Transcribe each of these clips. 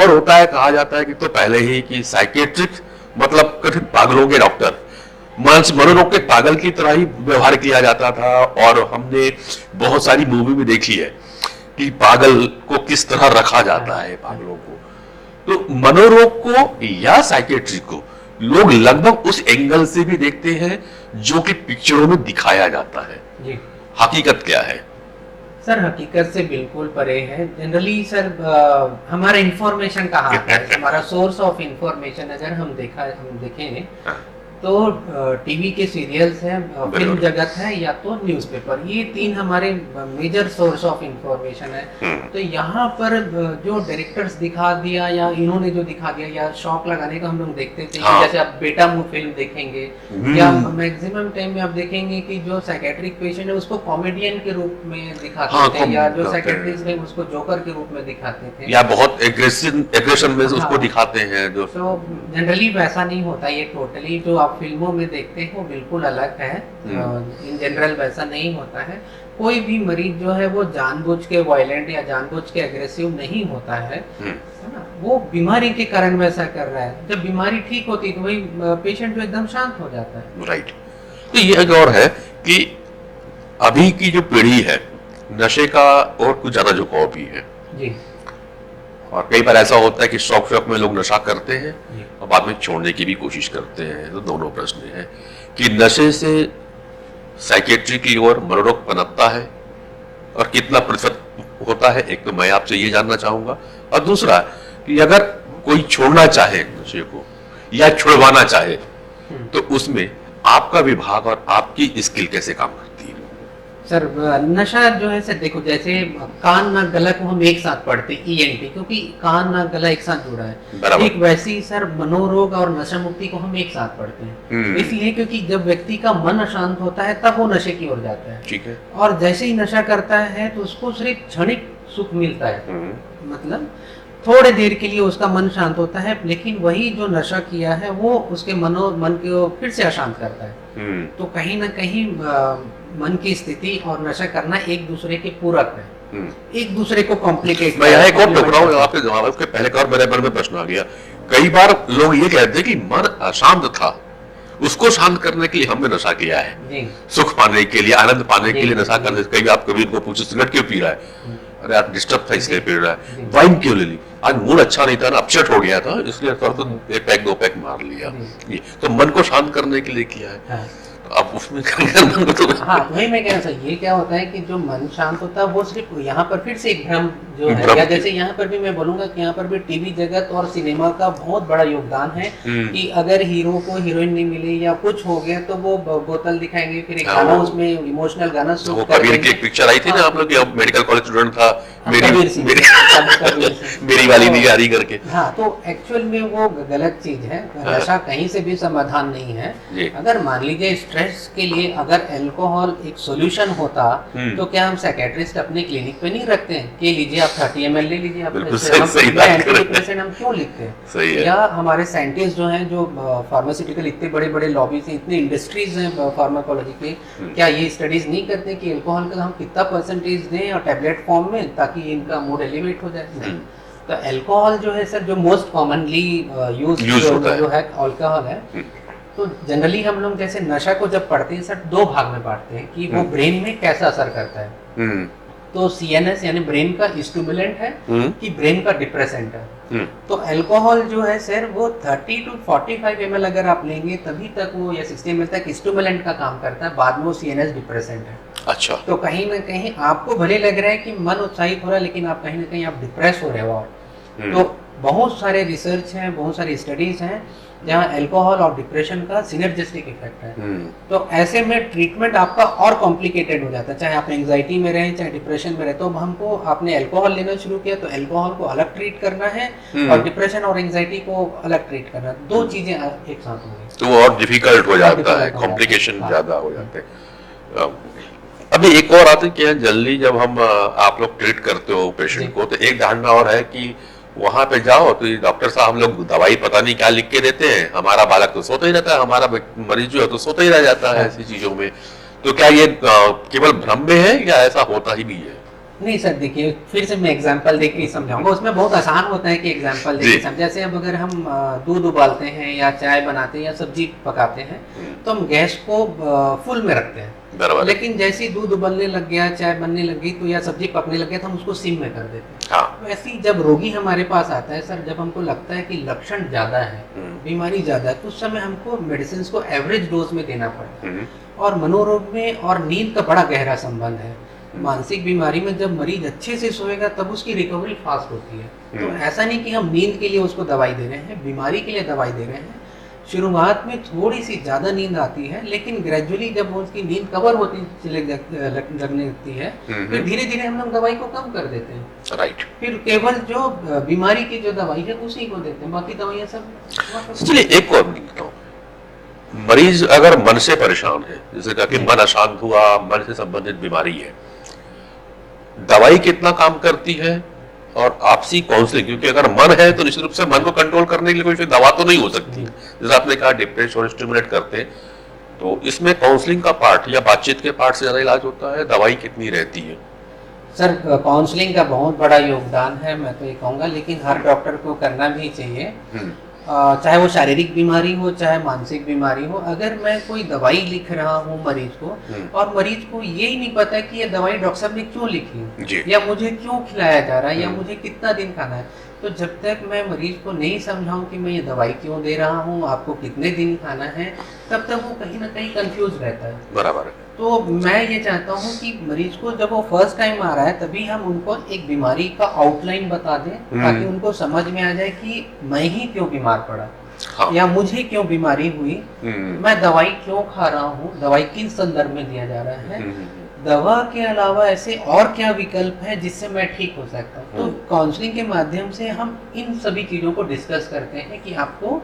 और होता है, कहा जाता है कि तो पहले ही कि साइकेट्रिक मतलब कथित पागलों के डॉक्टर, मनोरोग के पागल की तरह ही व्यवहार किया जाता था। और हमने बहुत सारी मूवी में देखी है कि पागल को किस तरह रखा जाता है, पागलों को। तो मनोरोग को या साइकेट्री को लोग लगभग उस एंगल से भी देखते हैं जो कि पिक्चरों में दिखाया जाता है। जी हकीकत क्या है सर? हकीकत से बिल्कुल परे है। जनरली सर हमारा इंफॉर्मेशन कहाँ आता है, हमारा सोर्स ऑफ इंफॉर्मेशन अगर हम देखें तो टीवी के सीरियल्स हैं, फिल्म जगत है, या तो न्यूज़पेपर, ये तीन हमारे मेजर सोर्स ऑफ इंफॉर्मेशन है। तो यहाँ पर जो डायरेक्टर्स दिखा दिया या इन्होंने जो दिखा दिया, या शौक लगाने का हम लोग देखते थे कि जैसे आप बेटा मुंह फिल्म देखेंगे, या मैक्सिमम टाइम में आप देखेंगे कि जो साइकेट्रिक पेशेंट है उसको कॉमेडियन के रूप में दिखाते थे, या जो साइकेट्रिस्ट है उसको जोकर के रूप में दिखाते थे, या बहुत एग्रेशन में उसको दिखाते हैं। जो तो जनरली वैसा नहीं होता, ये टोटली जो आप फिल्मों में देखते हैं वो बिल्कुल अलग है। इन जनरल वैसा नहीं होता है। कोई भी मरीज जो है वो जानबूझ के वायलेंट या जानबूझ के एग्रेसिव नहीं होता है ना, वो बीमारी के कारण वैसा कर रहा है। जब बीमारी ठीक होती है तो वही पेशेंट जो एकदम शांत हो जाता है। राइट। तो ये एक और है कि अभी की जो पीढ़ी है नशे का और कुछ ज्यादा झुकाव भी है जी। और कई बार ऐसा होता है कि शौक में लोग नशा करते हैं और बाद में छोड़ने की भी कोशिश करते हैं। तो दोनों प्रश्न है कि नशे से साइकेट्री की ओर मनोरोग पनपता है और कितना प्रतिशत होता है। एक तो मैं आपसे ये जानना चाहूंगा, और दूसरा कि अगर कोई छोड़ना चाहे नशे को या छुड़वाना चाहे तो उसमें आपका विभाग और आपकी स्किल कैसे काम करती है? सर नशा जो है सर, देखो जैसे कान नाक गला को हम एक साथ पढ़ते हैं ईएनटी, क्योंकि कान नाक गला एक साथ जुड़ा है। ठीक वैसे ही सर मनोरोग और नशा मुक्ति को हम एक साथ पढ़ते हैं, इसलिए क्योंकि जब व्यक्ति का मन अशांत होता है तब वो नशे की ओर जाता है। ठीक है। और जैसे ही नशा करता है तो उसको सिर्फ क्षणिक सुख मिलता है, मतलब थोड़े देर के लिए उसका मन शांत होता है, लेकिन वही जो नशा किया है वो उसके मन को फिर से अशांत करता है। तो कहीं ना कहीं मन की स्थिति और नशा करना एक दूसरे के पूरक है, एक दूसरे को कॉम्प्लिकेट। मैं यहाँ एक और टुकड़ा हूँ आपके जवाब के पहले का, और मेरे मन में प्रश्न आ गया। कई बार लोग ये कहते हैं कि मन अशांत था, उसको शांत करने के लिए हमने नशा किया है, सुख पाने के लिए, आनंद पाने के लिए नशा करने। कई आप कभी उनको पूछो सिगरेट क्यों पी रहा है, अरे आप डिस्टर्ब था इसलिए पी रहा है। वाइन क्यों ले ली, आज मूड अच्छा नहीं था ना, अपसेट हो गया था इसलिए तो एक पैक दो पैक मार लिया। ये तो मन को शांत करने के लिए किया है। अब उसमें हाँ वही मैं कह रहा था, ये क्या होता है कि जो मन शांत होता है वो सिर्फ यहाँ पर फिर से एक भ्रम जो है, या जैसे यहाँ पर भी मैं बोलूंगा कि यहाँ पर भी टीवी जगत और सिनेमा का बहुत बड़ा योगदान है कि अगर हीरो को हीरोइन नहीं मिली या कुछ हो गया तो वो बोतल दिखाएंगे, फिर एक गाना उसमें इमोशनल गाना वो कबीर की एक पिक्चर आई थी ना, आप लोग मेडिकल कॉलेज स्टूडेंट था, मेरी वाली नहीं आ रही करके। हाँ तो एक्चुअल में वो गलत चीज है, नशा कहीं से भी समाधान नहीं है। अगर मान लीजिए स्ट्रेस के लिए अगर अल्कोहल एक सॉल्यूशन होता तो क्या हम साइकियाट्रिस्ट अपने क्लिनिक पे नहीं रखते हैं कि लीजिए आप 30 ml ले लीजिए, एंटीडिप्रेसेंट हम क्यों लिखते हैं? या हमारे साइंटिस्ट जो हैं, जो फार्मास्यूटिकल इतने बड़े बड़े लॉबीज हैं, इतने इंडस्ट्रीज हैं फार्माकोलॉजी के, क्या ये स्टडीज नहीं करते कि अल्कोहल का हम कितना परसेंटेज दें और टैबलेट फॉर्म में ताकि इनका मूड एलिवेट हो जाए? नहीं। तो अल्कोहल जो है सर, जो मोस्ट कॉमनली यूज जो है अल्कोहल है, तो जनरली हम लोग जैसे नशा को जब पढ़ते हैं सर दो भाग में बांटते हैं कि वो ब्रेन में कैसा असर करता है। तो सीएनएस यानी ब्रेन का स्टिमुलेंट है कि ब्रेन का डिप्रेसेंट है। तो अल्कोहल जो है सर वो 30 to 45 ml अगर आप लेंगे तभी तक वो, या 60 ml तक स्टिमुलेंट का काम करता है, बाद में वो सीएनएस डिप्रेसेंट है। अच्छा। तो कहीं ना कहीं आपको भले लग रहा है कि मन उत्साहित हो रहा है, लेकिन आप कहीं ना कहीं आप डिप्रेस हो रहे हो। तो बहुत सारे रिसर्च हैं, बहुत सारी स्टडीज हैं जहाँ अल्कोहल और डिप्रेशन का सिनर्जिस्टिक इफेक्ट है। तो ऐसे में ट्रीटमेंट आपका और कॉम्प्लिकेटेड हो जाता है, चाहे आप एंजाइटी में रहें चाहे डिप्रेशन में रहे। तो हमको आपने अल्कोहल लेना शुरू किया तो अल्कोहल को अलग ट्रीट करना है और डिप्रेशन और एंजाइटी को अलग ट्रीट करना है, दो चीजें एक साथ हो गई तो और डिफिकल्ट हो जाता है, कॉम्प्लिकेशन ज्यादा हो जाते हैं। अभी एक और आते कि जल्दी जब हम आप लोग ट्रीट करते हो पेशेंट को, तो एक धारणा और है कि वहां पे जाओ तो डॉक्टर साहब हम लोग दवाई पता नहीं क्या लिख के देते हैं, हमारा बालक तो सोता ही रहता है, हमारा मरीज जो है तो सोता ही रह जाता है ऐसी चीजों में। तो क्या ये केवल भ्रम में है या ऐसा होता ही भी है? नहीं सर, देखिए फिर से मैं एग्जांपल देके ही समझाऊंगा। उसमें बहुत आसान होता है कि एग्जांपल देके समझ। जैसे अब अगर हम दूध उबालते हैं या चाय बनाते हैं या सब्जी पकाते हैं तो हम गैस को फुल में रखते हैं, लेकिन जैसे ही दूध उबलने लग गया, चाय बनने लग गई तो या सब्जी पकने लग गया तो हम उसको सिम में कर देते हैं। वैसे ही जब रोगी हमारे पास आता है सर, जब हमको लगता है कि लक्षण ज्यादा है, बीमारी ज्यादा है, तो उस समय हमको मेडिसिन को एवरेज डोज में देना पड़ता है। और मनोरोग में और नींद का बड़ा गहरा संबंध है। मानसिक बीमारी में जब मरीज अच्छे से सोएगा तब उसकी रिकवरी फास्ट होती है। तो ऐसा नहीं कि हम नींद के लिए उसको दवाई दे रहे हैं, बीमारी के लिए दवाई दे रहे हैं। शुरुआत में थोड़ी सी ज़्यादा नींद आती है, लेकिन ग्रेजुअली जब उसकी नींद कवर होती चले लगने लगती है, फिर धीरे धीरे हम लोग दवाई को कम कर देते हैं। राइट। फिर केवल जो बीमारी की जो दवाई है उसी को देते हैं, बाकी दवाइयाँ सब। चलिए एक और बताओ, मरीज अगर मन से परेशान है, जैसे कहा कि मन अशांत हुआ, मन से संबंधित बीमारी है, दवाई कितना काम करती है और आपसी काउंसलिंग, क्योंकि अगर मन है तो निश्चित रूप से मन को कंट्रोल करने के लिए कोई दवा तो नहीं हो सकती, जैसे आपने कहा डिप्रेशन और स्टिमुलेट करते हैं, तो इसमें काउंसलिंग का पार्ट या बातचीत के पार्ट से ज्यादा इलाज होता है, दवाई कितनी रहती है? सर काउंसलिंग का बहुत बड़ा योगदान है, मैं तो ये कहूँगा, लेकिन हर डॉक्टर को करना भी चाहिए, चाहे वो शारीरिक बीमारी हो चाहे मानसिक बीमारी हो। अगर मैं कोई दवाई लिख रहा हूँ मरीज को और मरीज को ये ही नहीं पता कि ये दवाई डॉक्टर साहब ने क्यों लिखी या मुझे क्यों खिलाया जा रहा है या मुझे कितना दिन खाना है, तो जब तक मैं मरीज को नहीं समझाऊं कि मैं ये दवाई क्यों दे रहा हूँ, आपको कितने दिन खाना है, तब तक वो कहीं ना कहीं कंफ्यूज रहता है। बराबर है। तो मैं ये चाहता हूँ कि मरीज को जब वो फर्स्ट टाइम आ रहा है तभी हम उनको एक बीमारी का आउटलाइन बता दें, ताकि उनको समझ में आ जाए कि मैं ही क्यों बीमार पड़ा, या मुझे क्यों बीमारी हुई, मैं दवाई क्यों खा रहा हूँ, दवाई किस संदर्भ में दिया जा रहा है, दवा के अलावा ऐसे और क्या विकल्प है जिससे मैं ठीक हो सकता हूँ। तो काउंसलिंग के माध्यम से हम इन सभी चीजों को डिस्कस करते हैं कि आपको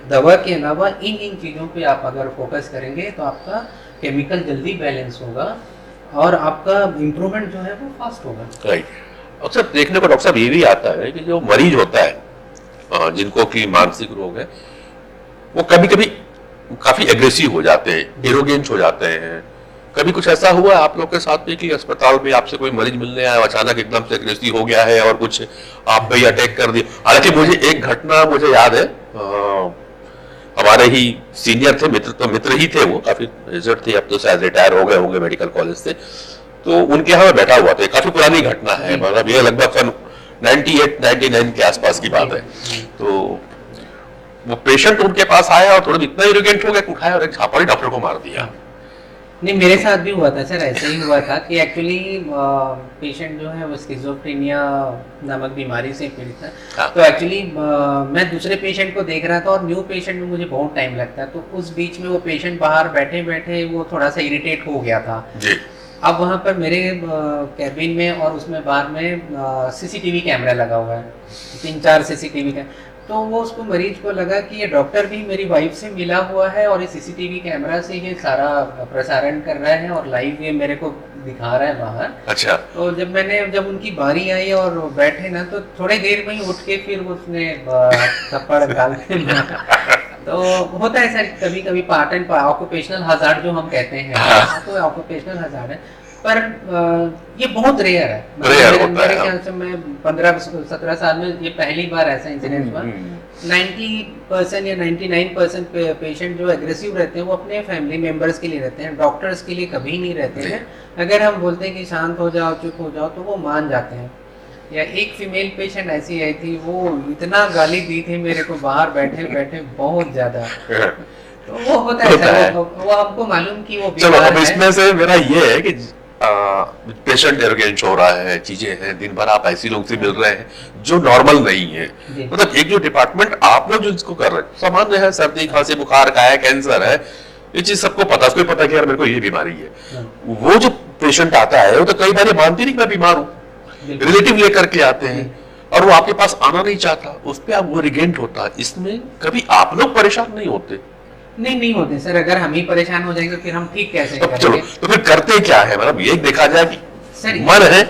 दवा के अलावा इन चीजों पे आप अगर फोकस करेंगे तो आपका केमिकल जल्दी बैलेंस होगा और आपका इम्प्रूवमेंट जो है वो फास्ट होगा। राइट। अक्सर देखने को डॉक्टर साहब ये भी आता है कि जो मरीज होता है जिनको की मानसिक रोग है, वो कभी कभी काफी एग्रेसिव हो जाते हैं, एरोगेंट हो जाते हैं। कभी कुछ ऐसा हुआ है आप लोग के साथ में कि अस्पताल में आपसे कोई मरीज मिलने आया, अचानक एकदम से एग्रेसिव हो गया है और कुछ आप पे अटैक कर दिया? हालांकि मुझे एक घटना मुझे याद है, हमारे ही सीनियर थे, मित्र ही थे, वो काफी रिजल्ट थे, अब तो शायद रिटायर हो गए होंगे मेडिकल कॉलेज से, तो उनके यहाँ बैठा हुआ था। काफी पुरानी घटना है, मतलब ये लगभग सन 98-99 के आसपास की बात है। तो वो पेशेंट उनके पास आया और थोड़ा इतना इरिगेंट हो गया कि उठाया और एक झापड़ी डॉक्टर को मार दिया। नहीं, मेरे साथ भी हुआ था सर, ऐसे ही हुआ था कि एक्चुअली पेशेंट जो है वो स्किज़ोफ्रेनिया नामक बीमारी से पीड़ित था। तो एक्चुअली मैं दूसरे पेशेंट को देख रहा था और न्यू पेशेंट में मुझे बहुत टाइम लगता है, तो उस बीच में वो पेशेंट बाहर बैठे बैठे वो थोड़ा सा इरिटेट हो गया था जी। अब वहाँ पर मेरे कैबिन में और उसमें बाहर में सीसीटीवी कैमरा लगा हुआ है, 3-4 सीसीटीवी का। तो वो उसको मरीज को लगा कि ये डॉक्टर भी मेरी वाइफ से मिला हुआ है और ये सीसीटीवी कैमरा से ये सारा प्रसारण कर रहा है और लाइव ये मेरे को दिखा रहा है बाहर। अच्छा। तो जब उनकी बारी आई और बैठे ना, तो थोड़ी देर में ही उठ के फिर उसने थप्पड़ डाल के तो होता है सर कभी कभी पार्ट एंड ऑक्यूपेशनल हजार्ड जो हम कहते हैं, तो ऑक्यूपेशनल हजार्ड है, पर ये बहुत रेयर है। मेरे ख्याल से मैं 15-17 साल में ये पहली बार ऐसा इंसिडेंट हुआ। 90% या 99% पेशेंट जो एग्रेसिव रहते हैं वो अपने फैमिली मेंबर्स के लिए रहते हैं, डॉक्टर्स के लिए कभी नहीं रहते हैं। अगर हम बोलते हैं कि शांत हो जाओ, चुप हो जाओ, तो वो मान जाते हैं। या एक फीमेल पेशेंट ऐसी आई थी, वो इतना गाली दी थी मेरे को बाहर बैठे बैठे, बहुत ज्यादा। तो वो होता है, वो हमको मालूम कि वो चलो अब इसमें से मेरा ये है कि पेशेंट एरोगेंट हो रहा है, चीजें हैं, दिन भर आप ऐसी लोग से मिल रहे हैं जो नॉर्मल नहीं है। मतलब एक जो डिपार्टमेंट आप लोग जो इसको कर रहे हैं सामान्य है, सर्दी खांसी बुखार का है, कैंसर है, ये चीज सबको पता, उसको पता कि यार मेरे को ये बीमारी है। वो जो पेशेंट आता है वो तो कई बार मानती नहीं मैं बीमार हूँ, रिलेटिव लेकर के आते हैं और वो आपके पास आना नहीं चाहता, उस पर आप वो रिगेंट होता है। इसमें कभी आप लोग परेशान नहीं होते? नहीं होते सर, अगर हम ही परेशान हो जाएंगे फिर हम ठीक कैसे करेंगे? चलो तो फिर करते क्या है, मतलब ये देखा जाए कि मन है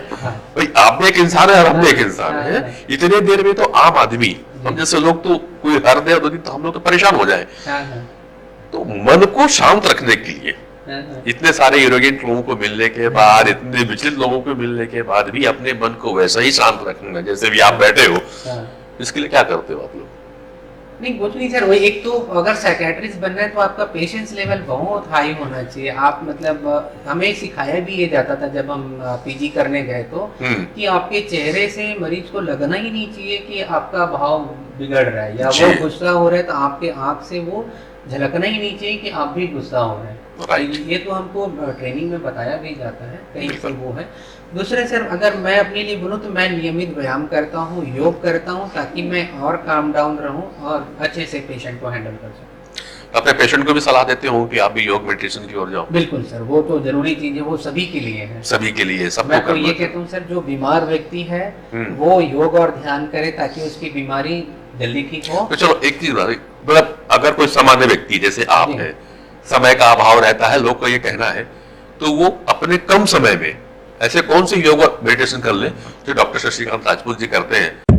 भाई, आप भी एक इंसान है और हम भी एक इंसान है। इतने देर में तो आम आदमी, हम जैसे लोग तो कोई हर देर 2 दिन तो हम लोग तो परेशान हो जाए। तो मन को शांत रखने के लिए इतने सारे एरोगेंट लोगों को मिलने के बाद, इतने विचलित लोगों को मिलने के बाद भी अपने मन को वैसा ही शांत रखना जैसे भी आप बैठे हो, इसके लिए क्या करते हो आप लोग? नहीं कुछ नहीं सर, वही एक तो अगर साइकेट्रिस्ट बनना है तो आपका पेशेंस लेवल बहुत हाई होना चाहिए। आप मतलब हमें सिखाया भी ये जाता था जब हम पीजी करने गए तो कि आपके चेहरे से मरीज को लगना ही नहीं चाहिए कि आपका भाव बिगड़ रहा है या वो गुस्सा हो रहा है, तो आपके आंख से वो झलकना ही नहीं चाहिए कि आप भी गुस्सा हो रहे हैं। ये तो हमको ट्रेनिंग में बताया भी जाता है, कहीं से वो है। दूसरे सर अगर मैं अपने लिए बोलूँ तो मैं नियमित व्यायाम करता हूँ, योग करता हूँ, ताकि मैं और काम डाउन रहूँ और अच्छे से पेशेंट को हैंडल कर सकूँ। अपने पेशेंट को भी सलाह देते हो कि आप भी योग मेडिटेशन की ओर जाओ? बिल्कुल सर, वो तो जरूरी चीज है, वो सभी के लिए है। सभी के लिए, सबको मैं तो ये कहता हूँ सर, जो बीमार व्यक्ति है वो योग और ध्यान करे ताकि उसकी बीमारी जल्दी ठीक हो। तो चलो एक चीज मतलब अगर कोई सामान्य व्यक्ति जैसे आप है, समय का अभाव रहता है, लोग का ये कहना है, तो वो अपने कम समय में ऐसे कौन से योग और मेडिटेशन कर ले जो डॉक्टर शशिकांत राजपूत जी करते हैं?